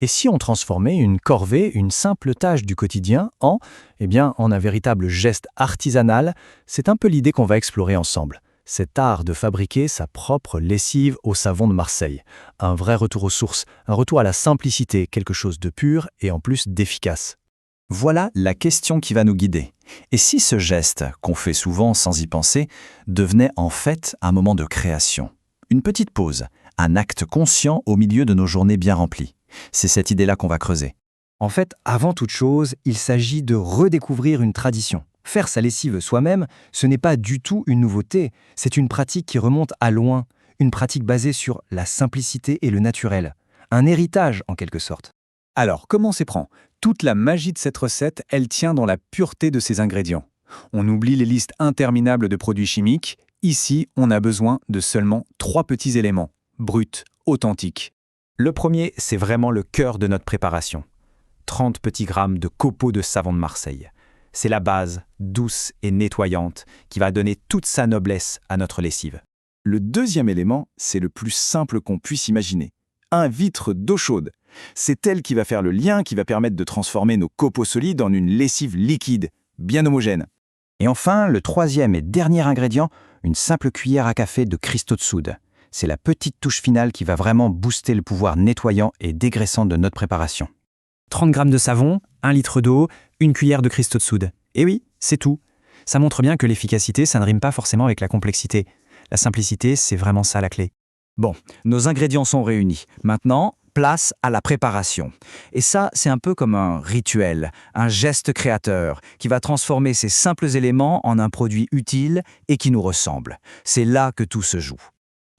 Et si on transformait une corvée, une simple tâche du quotidien, en un véritable geste artisanal? C'est un peu l'idée qu'on va explorer ensemble. Cet art de fabriquer sa propre lessive au savon de Marseille. Un vrai retour aux sources, un retour à la simplicité, quelque chose de pur et en plus d'efficace. Voilà la question qui va nous guider. Et si ce geste, qu'on fait souvent sans y penser, devenait en fait un moment de création? Une petite pause, un acte conscient au milieu de nos journées bien remplies. C'est cette idée-là qu'on va creuser. En fait, avant toute chose, il s'agit de redécouvrir une tradition. Faire sa lessive soi-même, ce n'est pas du tout une nouveauté, c'est une pratique qui remonte à loin, une pratique basée sur la simplicité et le naturel. Un héritage, en quelque sorte. Alors, comment on s'y prend? Toute la magie de cette recette, elle tient dans la pureté de ses ingrédients. On oublie les listes interminables de produits chimiques. Ici, on a besoin de seulement 3 petits éléments, bruts, authentiques. Le premier, c'est vraiment le cœur de notre préparation. 30 petits grammes de copeaux de savon de Marseille. C'est la base, douce et nettoyante, qui va donner toute sa noblesse à notre lessive. Le deuxième élément, c'est le plus simple qu'on puisse imaginer. Un vitre d'eau chaude. C'est elle qui va faire le lien, qui va permettre de transformer nos copeaux solides en une lessive liquide, bien homogène. Et enfin, le troisième et dernier ingrédient, une simple cuillère à café de cristaux de soude. C'est la petite touche finale qui va vraiment booster le pouvoir nettoyant et dégraissant de notre préparation. 30 g de savon, 1 litre d'eau, une cuillère de cristaux de soude. Et oui, c'est tout. Ça montre bien que l'efficacité, ça ne rime pas forcément avec la complexité. La simplicité, c'est vraiment ça la clé. Bon, nos ingrédients sont réunis. Maintenant, place à la préparation. Et ça, c'est un peu comme un rituel, un geste créateur qui va transformer ces simples éléments en un produit utile et qui nous ressemble. C'est là que tout se joue.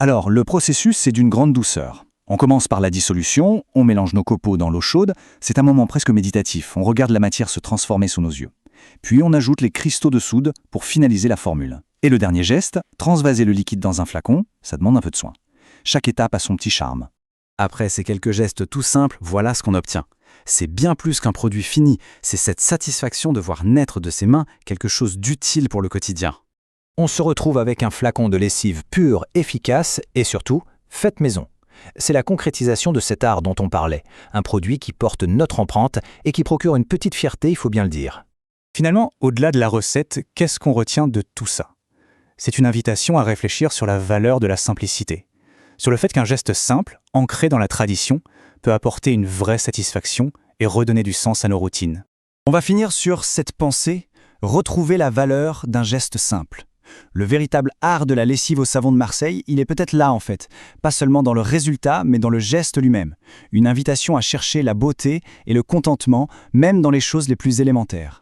Alors, le processus, c'est d'une grande douceur. On commence par la dissolution, on mélange nos copeaux dans l'eau chaude. C'est un moment presque méditatif, on regarde la matière se transformer sous nos yeux. Puis on ajoute les cristaux de soude pour finaliser la formule. Et le dernier geste, transvaser le liquide dans un flacon, ça demande un peu de soin. Chaque étape a son petit charme. Après ces quelques gestes tout simples, voilà ce qu'on obtient. C'est bien plus qu'un produit fini, c'est cette satisfaction de voir naître de ses mains quelque chose d'utile pour le quotidien. On se retrouve avec un flacon de lessive pure, efficace et surtout, faite maison. C'est la concrétisation de cet art dont on parlait, un produit qui porte notre empreinte et qui procure une petite fierté, il faut bien le dire. Finalement, au-delà de la recette, qu'est-ce qu'on retient de tout ça? C'est une invitation à réfléchir sur la valeur de la simplicité, sur le fait qu'un geste simple, ancré dans la tradition, peut apporter une vraie satisfaction et redonner du sens à nos routines. On va finir sur cette pensée, retrouver la valeur d'un geste simple. Le véritable art de la lessive au savon de Marseille, il est peut-être là en fait, pas seulement dans le résultat, mais dans le geste lui-même. Une invitation à chercher la beauté et le contentement, même dans les choses les plus élémentaires.